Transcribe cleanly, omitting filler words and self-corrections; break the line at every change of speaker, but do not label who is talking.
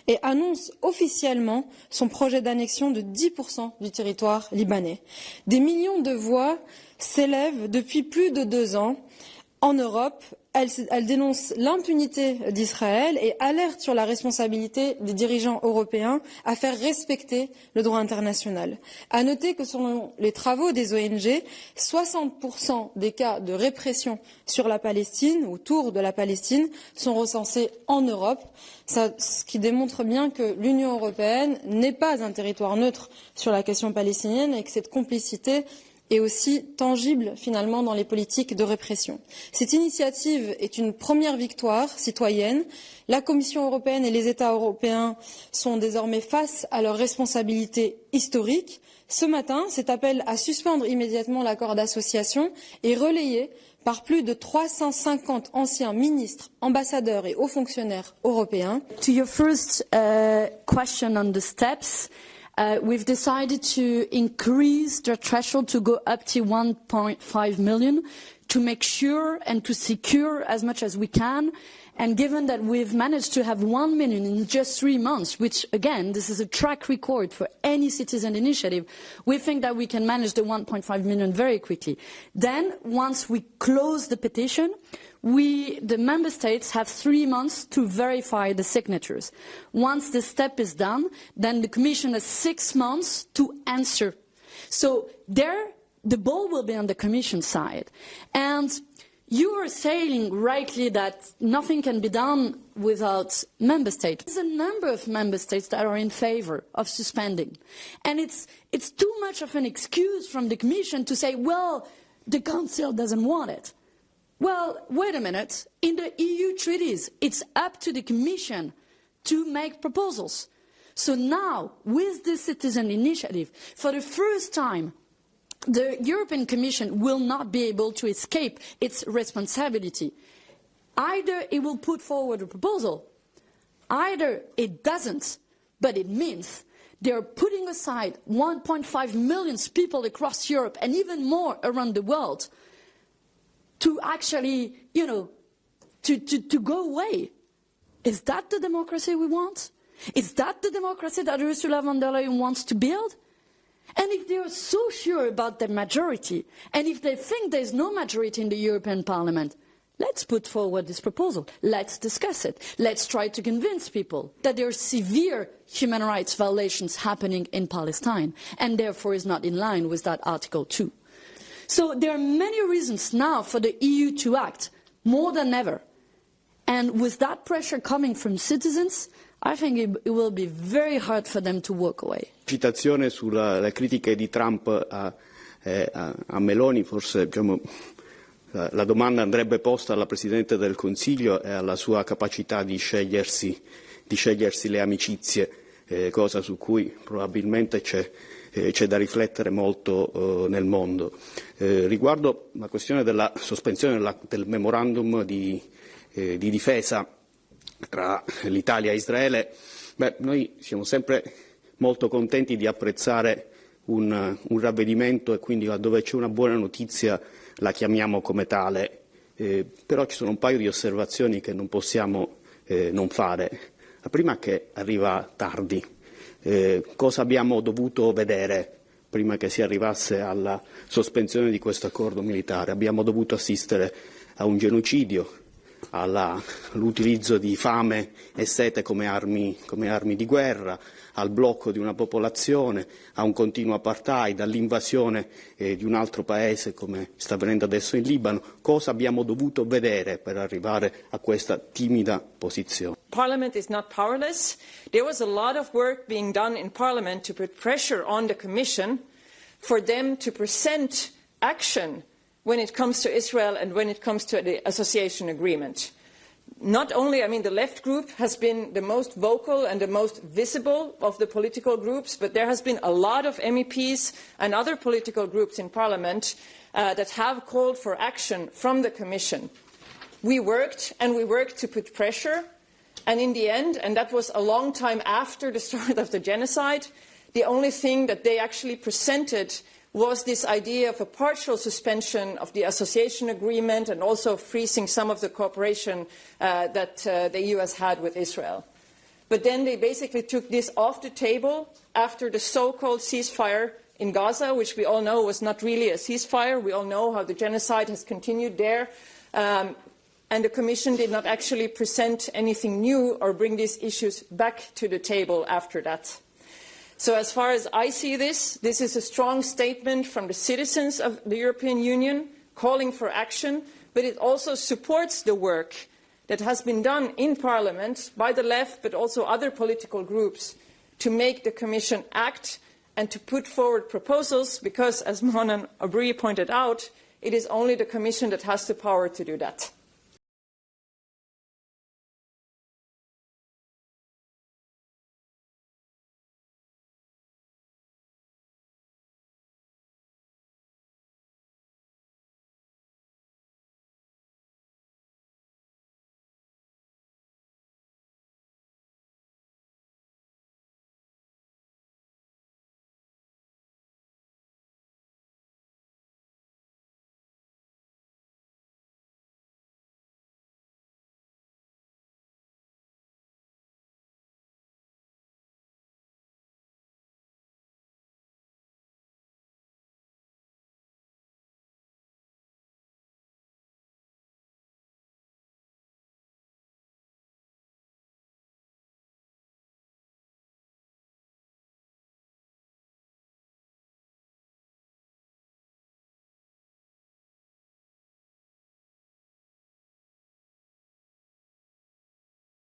et annonce officiellement son projet d'annexion de 10% du territoire libanais. Des millions de voix s'élèvent depuis plus de 2 ans. En Europe, elle dénonce l'impunité d'Israël et alerte sur la responsabilité des dirigeants européens à faire respecter le droit international. À noter que selon les travaux des ONG, 60% des cas de répression sur la Palestine, autour de la Palestine, sont recensés en Europe, ce qui démontre bien que l'Union européenne n'est pas un territoire neutre sur la question palestinienne et que cette complicité est aussi tangible finalement dans les politiques de répression. Cette initiative est une première victoire citoyenne. La Commission européenne et les États européens sont désormais face à leurs responsabilités historiques. Ce matin, cet appel à suspendre immédiatement l'accord d'association est relayé par plus de 350 anciens ministres, ambassadeurs et hauts fonctionnaires européens.
To your first question on the steps, we've decided to increase the threshold to go up to 1.5 million to make sure and to secure as much as we can. And given that we've managed to have 1 million in just 3 months, which again, this is a track record for any citizen initiative, we think that we can manage the 1.5 million very quickly. Then, once we close the petition, the member states have 3 months to verify the signatures. Once the step is done, then the Commission has 6 months to answer. So there, the ball will be on the Commission side. And you are saying rightly that nothing can be done without member states. There's a number of member states that are in favor of suspending. And it's too much of an excuse from the Commission to say, well, the Council doesn't want it. Well, wait a minute. In the EU treaties, it's up to the Commission to make proposals. So now, with this citizen initiative, for the first time, the European Commission will not be able to escape its responsibility. Either it will put forward a proposal, either it doesn't, but it means they are putting aside 1.5 million people across Europe and even more around the world to actually, to go away. Is that the democracy we want? Is that the democracy that Ursula von der Leyen wants to build? And if they are so sure about their majority, and if they think there is no majority in the European Parliament, let's put forward this proposal. Let's discuss it. Let's try to convince people that there are severe human rights violations happening in Palestine, and therefore is not in line with that Article 2. So there are many reasons now for the EU to act, more than ever. And with that pressure coming from citizens, I think it will be very hard for them to walk away.
Citazione sulle critiche di Trump a Meloni, forse la domanda andrebbe posta alla Presidente del Consiglio e alla sua capacità di scegliersi le amicizie, cosa su cui probabilmente c'è da riflettere molto nel mondo. Riguardo la questione della sospensione del memorandum di difesa tra l'Italia e Israele, noi siamo sempre molto contenti di apprezzare un ravvedimento e quindi laddove c'è una buona notizia la chiamiamo come tale, però ci sono un paio di osservazioni che non possiamo non fare. La prima è che arriva tardi. Cosa abbiamo dovuto vedere prima che si arrivasse alla sospensione di questo accordo militare? Abbiamo dovuto assistere a un genocidio, all'utilizzo di fame e sete come armi di guerra, al blocco di una popolazione, a un continuo apartheid, all'invasione di un altro paese come sta avvenendo adesso in Libano. Cosa abbiamo dovuto vedere per arrivare a questa timida posizione?
Parliament is not powerless. There was a lot of work being done in Parliament to put pressure on the Commission for them to present action when it comes to Israel and when it comes to the association agreement. Not only, the left group has been the most vocal and the most visible of the political groups, but there has been a lot of MEPs and other political groups in Parliament that have called for action from the Commission. We worked to put pressure, and in the end, and that was a long time after the start of the genocide, the only thing that they actually presented was this idea of a partial suspension of the association agreement and also freezing some of the cooperation that the EU has had with Israel. But then they basically took this off the table after the so-called ceasefire in Gaza, which we all know was not really a ceasefire. We all know how the genocide has continued there. And the Commission did not actually present anything new or bring these issues back to the table after that. So as far as I see this, this is a strong statement from the citizens of the European Union calling for action, but it also supports the work that has been done in Parliament by the left, but also other political groups, to make the Commission act and to put forward proposals, because, as Manon and Aubry pointed out, it is only the Commission that has the power to do that.